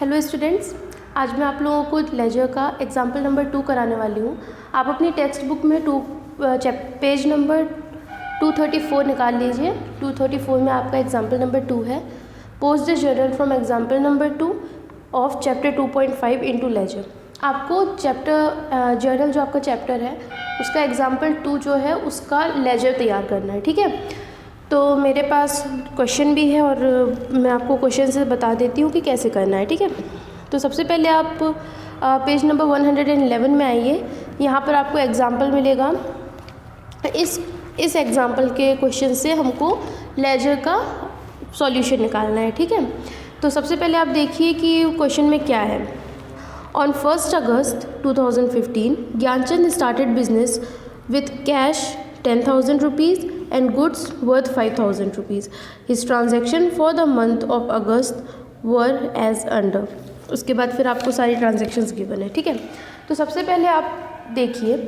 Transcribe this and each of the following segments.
Hello students, आज मैं आप लोगों को लेजर का एग्जाम्पल नंबर 2 कराने वाली हूँ। आप अपनी टेक्स्ट बुक में पेज नंबर 234 निकाल लीजिए। 234 में आपका एग्जाम्पल नंबर 2 है। Post the journal from example number 2 of chapter 2.5 into ledger. आपको जर्नल जो आपका चैप्टर है उसका एग्जाम्पल 2 जो है उसका लेजर तैयार करना है, ठीक है। तो मेरे पास क्वेश्चन भी है और मैं आपको क्वेश्चन से बता देती हूँ कि कैसे करना है, ठीक है। तो सबसे पहले आप पेज नंबर 111 में आइए। यहाँ पर आपको एग्जाम्पल मिलेगा। इस एग्जाम्पल के क्वेश्चन से हमको लेजर का सॉल्यूशन निकालना है, ठीक है। तो सबसे पहले आप देखिए कि क्वेश्चन में क्या है। On 1 August 2015 Gyanchand started business with cash 10,000 rupees and goods worth 5,000 rupees. His transaction for the month of August were as under. उसके बाद फिर आपको सारी ट्रांजेक्शन्स गिवन है, ठीक है। तो सबसे पहले आप देखिए,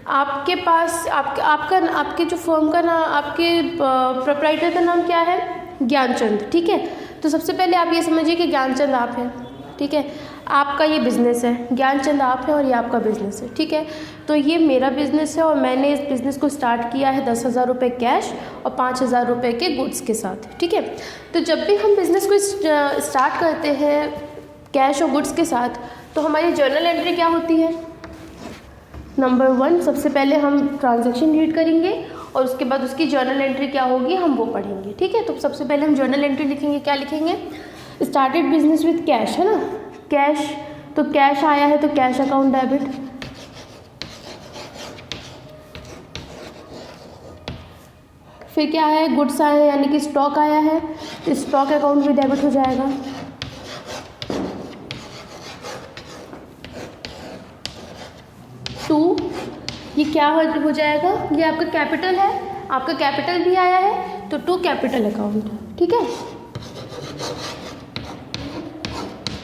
आपके पास आपके जो फर्म का नाम, आपके प्रोप्राइटर का नाम क्या है? ज्ञानचंद, ठीक है। तो सबसे पहले आप ये समझिए कि ज्ञानचंद आप हैं, ठीक है। आपका ये बिज़नेस है, ज्ञानचंद आप है और ये आपका बिज़नेस है, ठीक है। तो ये मेरा बिज़नेस है और मैंने इस बिज़नेस को स्टार्ट किया है 10,000 रुपये कैश और 5,000 रुपये के गुड्स के साथ, ठीक है। तो जब भी हम बिज़नेस को स्टार्ट करते हैं कैश और गुड्स के साथ, तो हमारी जर्नल एंट्री क्या होती है? नंबर 1, सबसे पहले हम ट्रांजैक्शन रीड करेंगे और उसके बाद उसकी जर्नल एंट्री क्या होगी हम वो पढ़ेंगे, ठीक है। तो सबसे पहले हम जर्नल एंट्री लिखेंगे। क्या लिखेंगे? स्टार्टेड बिजनेस विथ कैश, है ना, कैश। तो कैश आया है तो कैश अकाउंट डेबिट। फिर क्या है? गुड्स आए हैं यानी कि स्टॉक आया है तो स्टॉक अकाउंट भी डेबिट हो जाएगा। टू, ये क्या हो जाएगा? ये आपका कैपिटल है, आपका कैपिटल भी आया है तो 2 कैपिटल अकाउंट, ठीक है।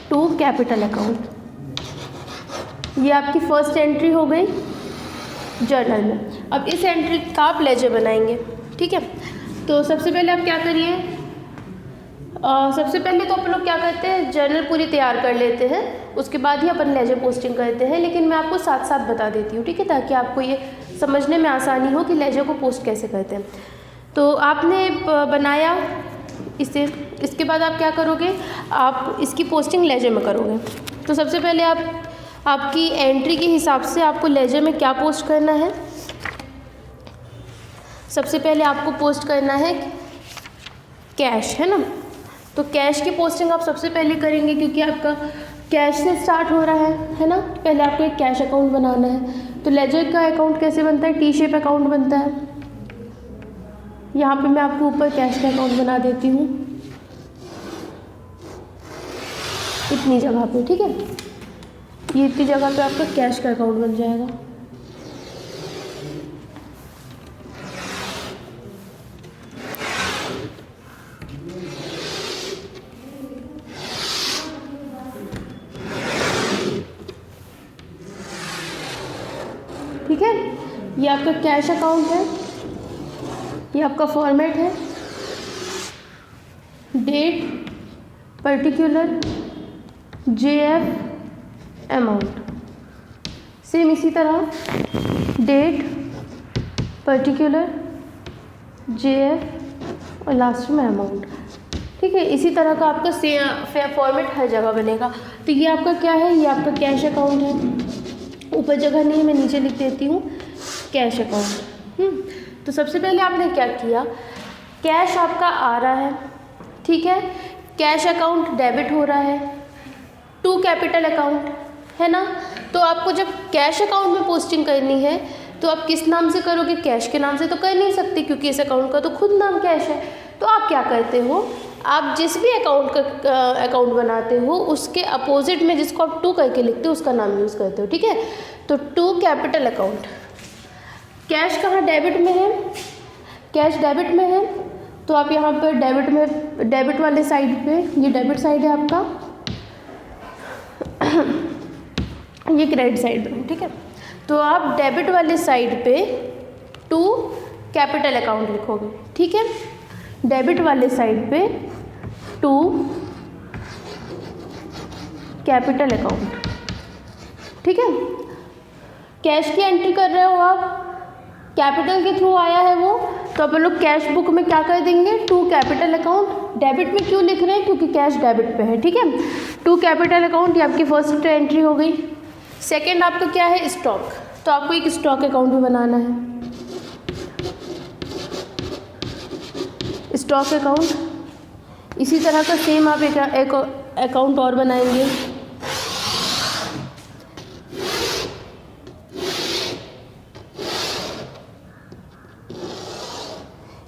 2 कैपिटल अकाउंट, ये आपकी फर्स्ट एंट्री हो गई जर्नल में। अब इस एंट्री का आप लेजर बनाएंगे, ठीक है। तो सबसे पहले आप क्या करिए, सबसे पहले तो अपन लोग क्या करते हैं, जर्नल पूरी तैयार कर लेते हैं, उसके बाद ही अपन लेजर पोस्टिंग करते हैं। लेकिन मैं आपको साथ साथ बता देती हूँ, ठीक है, ताकि आपको ये समझने में आसानी हो कि लेजर को पोस्ट कैसे करते हैं। तो आपने बनाया इसे, इसके बाद आप क्या करोगे, आप इसकी पोस्टिंग लेजर में करोगे। तो सबसे पहले आपकी एंट्री के हिसाब से आपको लेजर में क्या पोस्ट करना है? सबसे पहले आपको पोस्ट करना है कैश, है ना। तो कैश की पोस्टिंग आप सबसे पहले करेंगे क्योंकि आपका कैश से स्टार्ट हो रहा है ना। पहले आपको एक कैश अकाउंट बनाना है। तो लेजर का अकाउंट कैसे बनता है? टी शेप अकाउंट बनता है। यहाँ पे मैं आपको ऊपर कैश का अकाउंट बना देती हूँ इतनी जगह पे, ठीक है। ये इतनी जगह पे आपका कैश का अकाउंट बन जाएगा। ठीक है, ये आपका कैश अकाउंट है, ये आपका फॉर्मेट है, date, particular, JF, amount. Same इसी तरह डेट, पर्टिकुलर, JF और लास्ट में अमाउंट, ठीक है। इसी तरह का आपका फॉर्मेट हर जगह बनेगा। तो ये आपका क्या है? ये आपका कैश अकाउंट है। ऊपर जगह नहीं है, मैं नीचे लिख देती हूँ कैश अकाउंट। तो सबसे पहले आपने क्या किया, कैश आपका आ रहा है, ठीक है, कैश अकाउंट डेबिट हो रहा है, 2 कैपिटल अकाउंट, है ना। तो आपको जब कैश अकाउंट में पोस्टिंग करनी है तो आप किस नाम से करोगे? कैश के नाम से तो कर नहीं सकते क्योंकि इस अकाउंट का तो खुद नाम कैश है। तो आप क्या करते हो, आप जिस भी अकाउंट बनाते हो उसके अपोजिट में जिसको आप 2 करके लिखते हो उसका नाम यूज़ करते हो, ठीक है। तो 2 कैपिटल अकाउंट। कैश कहाँ? डेबिट में है, कैश डेबिट में है तो आप यहाँ पर डेबिट वाले साइड पे, ये डेबिट साइड है आपका, ये क्रेडिट साइड है, ठीक है। तो आप डेबिट वाले साइड पे 2 कैपिटल अकाउंट लिखोगे, ठीक है। डेबिट वाले साइड पे 2 कैपिटल अकाउंट, ठीक है। कैश की एंट्री कर रहे हो आप, कैपिटल के थ्रू आया है वो, तो अपन लोग कैश बुक में क्या कर देंगे, टू कैपिटल अकाउंट। डेबिट में क्यों लिख रहे हैं, क्योंकि कैश डेबिट पे है, ठीक है। टू कैपिटल अकाउंट, ये आपकी फर्स्ट एंट्री हो गई। सेकंड आपका क्या है, स्टॉक, तो आपको एक स्टॉक अकाउंट भी बनाना है, स्टॉक अकाउंट। इसी तरह का सेम आप एक अकाउंट और बनाएंगे,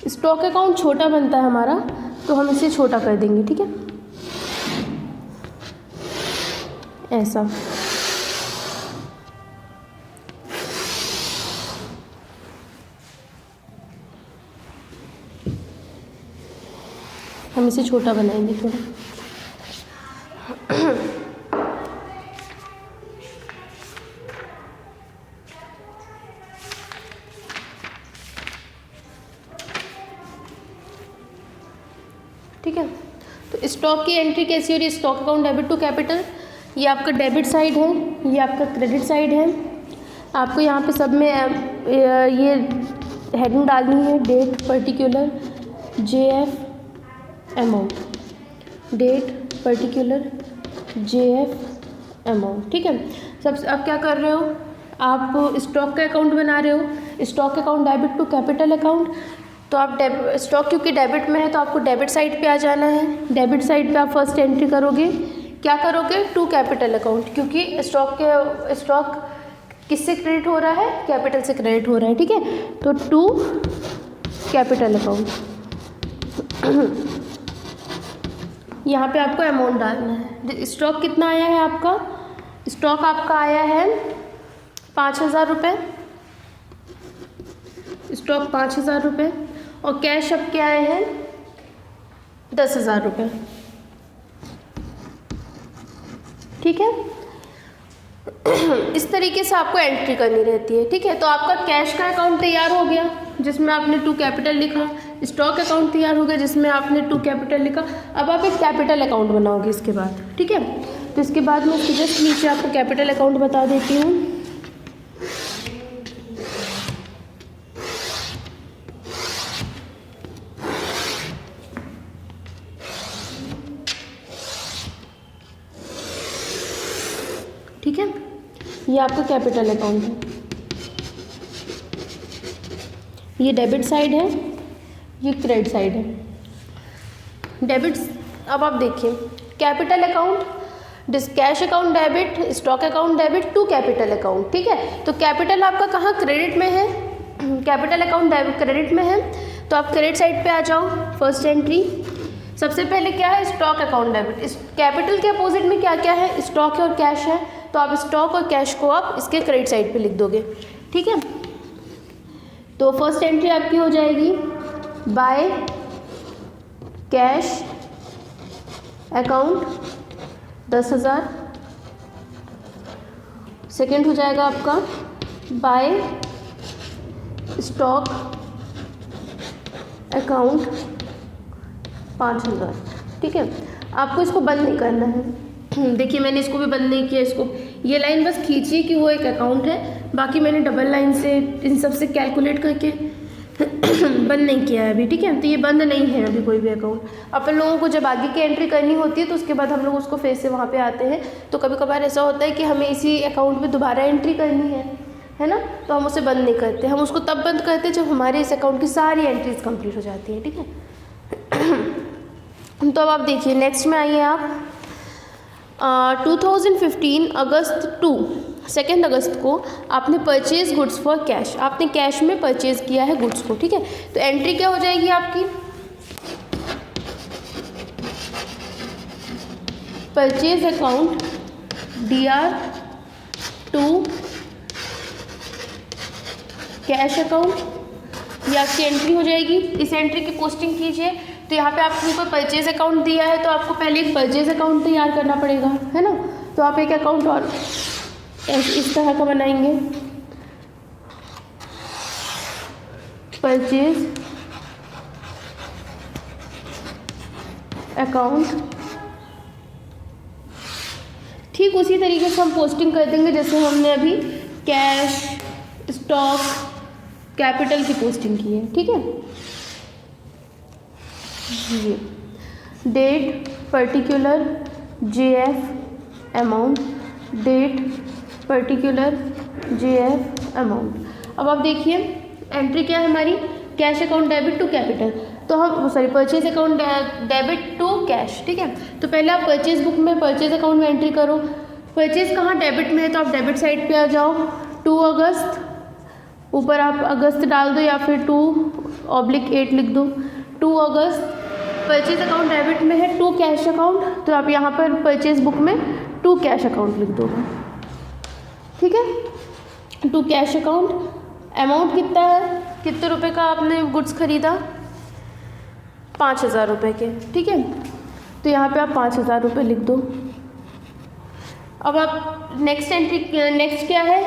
स्टॉक अकाउंट छोटा बनता है हमारा, तो हम इसे छोटा कर देंगे, ठीक है, ऐसा। हम इसे छोटा बनाएंगे थोड़ा। ठीक है, तो स्टॉक की एंट्री कैसी हो रही है, stock account debit to capital. ये आपका डेबिट साइड है, ये आपका क्रेडिट साइड है। आपको यहाँ पे सब में ये हेडिंग डालनी है, date particular JF amount, date particular JF amount, ठीक है। सब आप क्या कर रहे हो, आप स्टॉक का अकाउंट बना रहे हो, stock account debit to capital account. तो आप स्टॉक क्योंकि डेबिट में है तो आपको डेबिट साइड पे आ जाना है। डेबिट साइड पे आप फर्स्ट एंट्री करोगे, क्या करोगे, टू कैपिटल अकाउंट, क्योंकि स्टॉक किससे क्रेडिट हो रहा है, कैपिटल से क्रेडिट हो रहा है, ठीक है। तो टू कैपिटल अकाउंट, यहाँ पे आपको अमाउंट डालना है। स्टॉक कितना आया है आपका, स्टॉक आपका आया है 5,000 रुपये, स्टॉक 5,000 रुपये, और कैश अब क्या आए हैं 10,000 रुपये, ठीक है। इस तरीके से आपको एंट्री करनी रहती है, ठीक है। तो आपका कैश का अकाउंट तैयार हो गया जिसमें आपने टू कैपिटल लिखा, स्टॉक अकाउंट तैयार हो गया जिसमें आपने टू कैपिटल लिखा। अब आप एक कैपिटल अकाउंट बनाओगे इसके बाद, ठीक है। तो इसके बाद मैं इसके जस्ट नीचे आपको कैपिटल अकाउंट बता देती हूँ। ठीक है, ये आपका कैपिटल अकाउंट है, ये डेबिट साइड है, ये क्रेडिट साइड है। डेबिट, अब आप देखिए capital account, cash account debit, stock account debit to capital account, ठीक है। तो कैपिटल आपका कहाँ, क्रेडिट में है, कैपिटल अकाउंट डेबिट क्रेडिट में है, तो आप क्रेडिट साइड पे आ जाओ। फर्स्ट एंट्री सबसे पहले क्या है, स्टॉक अकाउंट डेबिट। इस कैपिटल के अपोजिट में क्या क्या है, स्टॉक है और कैश है, तो आप स्टॉक और कैश को आप इसके क्रेडिट साइड पे लिख दोगे, ठीक है। तो फर्स्ट एंट्री आपकी हो जाएगी बाय कैश अकाउंट 10,000। सेकेंड हो जाएगा आपका बाय स्टॉक अकाउंट 5,000, ठीक है। आपको इसको बंद नहीं करना है। देखिए मैंने इसको भी बंद नहीं किया, इसको ये लाइन बस खींची कि वो एक अकाउंट है, बाकी मैंने डबल लाइन से इन सब से कैलकुलेट करके बंद नहीं किया है अभी, ठीक है। तो ये बंद नहीं है अभी कोई भी अकाउंट। अपन लोगों को जब आगे की एंट्री करनी होती है तो उसके बाद हम लोग उसको फिर से वहाँ पे आते हैं। तो कभी कभार ऐसा होता है कि हमें इसी अकाउंट में दोबारा एंट्री करनी है ना, तो हम उसे बंद नहीं करते, हम उसको तब बंद करते हैं जब हमारे इस अकाउंट की सारी एंट्रीज कंप्लीट हो जाती हैं, ठीक है। तो अब आप देखिए नेक्स्ट में आइए आप 2015 अगस्त टू 2 अगस्त को आपने परचेज गुड्स फॉर कैश, आपने कैश में परचेज किया है गुड्स को, ठीक है। तो एंट्री क्या हो जाएगी आपकी, purchase account DR to cash account, ये आपकी एंट्री हो जाएगी। इस एंट्री की पोस्टिंग कीजिए। तो यहाँ पे आपको कोई परचेज अकाउंट दिया है तो आपको पहले एक परचेज अकाउंट तैयार करना पड़ेगा, है ना। तो आप एक अकाउंट और इस तरह का बनाएंगे, परचेज अकाउंट, ठीक उसी तरीके से हम पोस्टिंग कर देंगे जैसे हमने अभी कैश, स्टॉक, कैपिटल की पोस्टिंग की है। ठीक है, ये date, particular, JF, amount, date, particular, JF, amount. अब आप देखिए एंट्री क्या है हमारी, cash account debit to capital, तो हम sorry purchase account debit to cash. ठीक है, तो पहले आप परचेज बुक में परचेज अकाउंट में एंट्री करो। परचेज कहाँ डेबिट में है तो आप डेबिट साइड पे आ जाओ। 2 अगस्त, ऊपर आप अगस्त डाल दो या फिर 2/8 लिख दो। 2 अगस्त, परचेज अकाउंट डेबिट में है, 2 कैश अकाउंट, तो आप यहाँ पर परचेज बुक में 2 कैश अकाउंट लिख दोगे। ठीक है, 2 कैश अकाउंट। अमाउंट कितना है, कितने रुपए का आपने गुड्स खरीदा, 5000 रुपये के। ठीक है, तो यहाँ पे आप 5000 रुपये लिख दो। अब आप नेक्स्ट एंट्री, नेक्स्ट क्या है,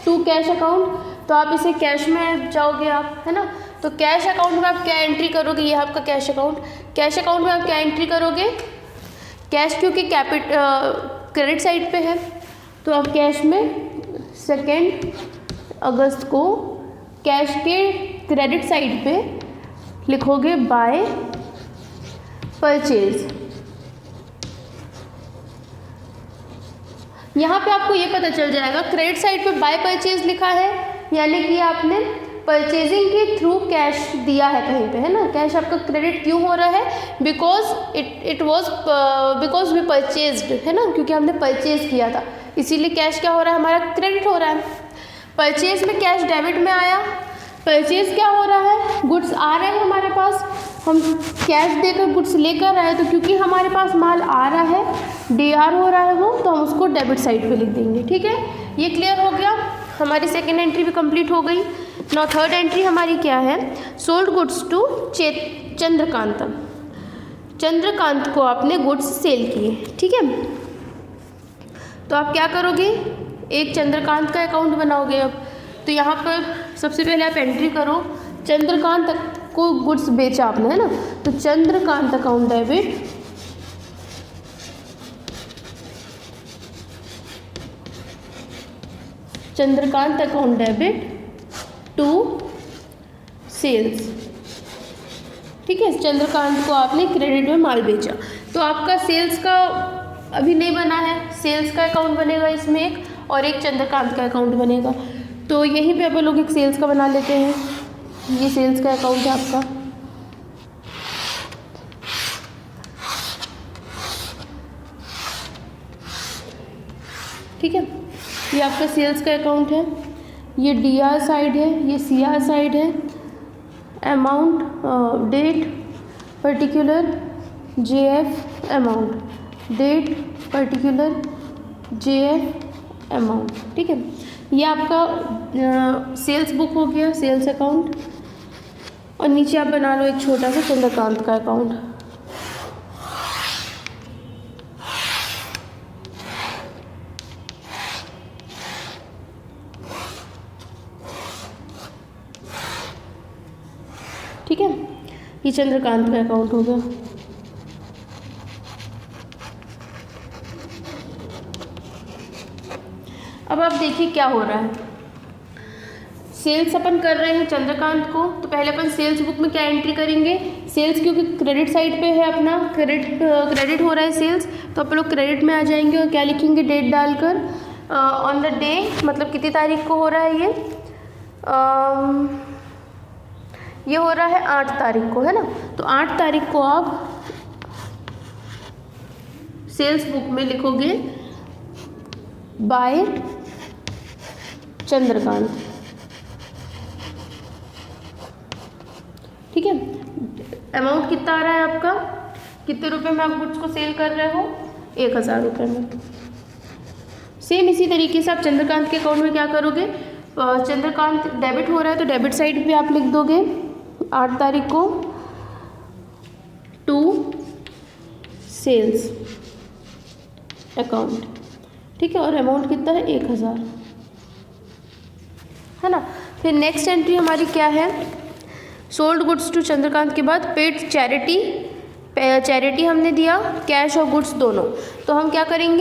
2 कैश अकाउंट, तो आप इसे कैश में जाओगे आप, है ना। तो कैश अकाउंट में आप क्या एंट्री करोगे, ये आपका कैश अकाउंट। कैश अकाउंट में आप क्या एंट्री करोगे, कैश क्योंकि क्रेडिट साइड पे है, तो आप कैश में 2 अगस्त को कैश के क्रेडिट साइड पे लिखोगे बाय परचेज। यहाँ पे आपको ये पता चल जाएगा क्रेडिट साइड पे बाय परचेज लिखा है, यानी कि आपने परचेजिंग के थ्रू कैश दिया है कहीं पे, है ना। कैश आपका क्रेडिट क्यों हो रहा है, बिकॉज वी परचेज्ड, है ना, क्योंकि हमने परचेज किया था, इसीलिए कैश क्या हो रहा है हमारा, क्रेडिट हो रहा है। परचेज में कैश डेबिट में आया, परचेज क्या हो रहा है, गुड्स आ रहे हैं हमारे पास, हम कैश देकर गुड्स लेकर आए, तो क्योंकि हमारे पास माल आ रहा है, DR हो रहा है वो, तो हम उसको डेबिट साइड पे लिख देंगे। ठीक है, ये क्लियर हो गया, हमारी सेकेंड एंट्री भी कंप्लीट हो गई। नाउ थर्ड एंट्री हमारी क्या है, सोल्ड गुड्स टू चंद्रकांतम। चंद्रकांत को आपने गुड्स सेल किए। ठीक है, तो आप क्या करोगे, एक चंद्रकांत का अकाउंट बनाओगे। अब तो यहाँ पर सबसे पहले आप एंट्री करो, चंद्रकांत को गुड्स बेचा आपने, है ना, तो Chandrakant account debit Chandrakant account debit to sales. ठीक है, चंद्रकांत को आपने क्रेडिट में माल बेचा, तो आपका सेल्स का अभी नहीं बना है, सेल्स का अकाउंट बनेगा इसमें एक, और एक चंद्रकांत का अकाउंट बनेगा। तो यहीं पे अपन लोग एक सेल्स का बना लेते हैं, ये सेल्स का अकाउंट है आपका। ठीक है, ये आपका सेल्स का अकाउंट है, ये DR साइड है, ये CR साइड है। Amount, date, particular, JF, amount, date, particular, JF, amount. ठीक है, ये आपका सेल्स बुक हो गया, सेल्स अकाउंट, और नीचे आप बना लो एक छोटा सा चंद्रकांत का अकाउंट। ठीक है, ये चंद्रकांत का अकाउंट हो गया। अब आप देखिए क्या हो रहा है, सेल्स अपन कर रहे हैं चंद्रकांत को, तो पहले अपन सेल्स बुक में क्या एंट्री करेंगे, सेल्स क्योंकि क्रेडिट साइड पे है अपना, क्रेडिट हो रहा है सेल्स, तो अपन लोग क्रेडिट में आ जाएंगे और क्या लिखेंगे, डेट डालकर, ऑन द डे, मतलब कितनी तारीख को हो रहा है ये हो रहा है 8 तारीख को, है ना। तो 8 तारीख को आप सेल्स बुक में लिखोगे बाय चंद्रकांत। ठीक है, अमाउंट कितना आ रहा है आपका, कितने रुपए में आप गुड्स को सेल कर रहे हो, 1000 रुपये में। सेम इसी तरीके से आप चंद्रकांत के अकाउंट में क्या करोगे, चंद्रकांत डेबिट हो रहा है तो डेबिट साइड पे आप लिख दोगे 8 तारीख को टू सेल्स अकाउंट। ठीक है, और अमाउंट कितना है, 1000, है ना। फिर नेक्स्ट एंट्री हमारी क्या है, सोल्ड गुड्स टू चंद्रकांत के बाद पेड चैरिटी हमने दिया, कैश और गुड्स दोनों, तो हम क्या करेंगे,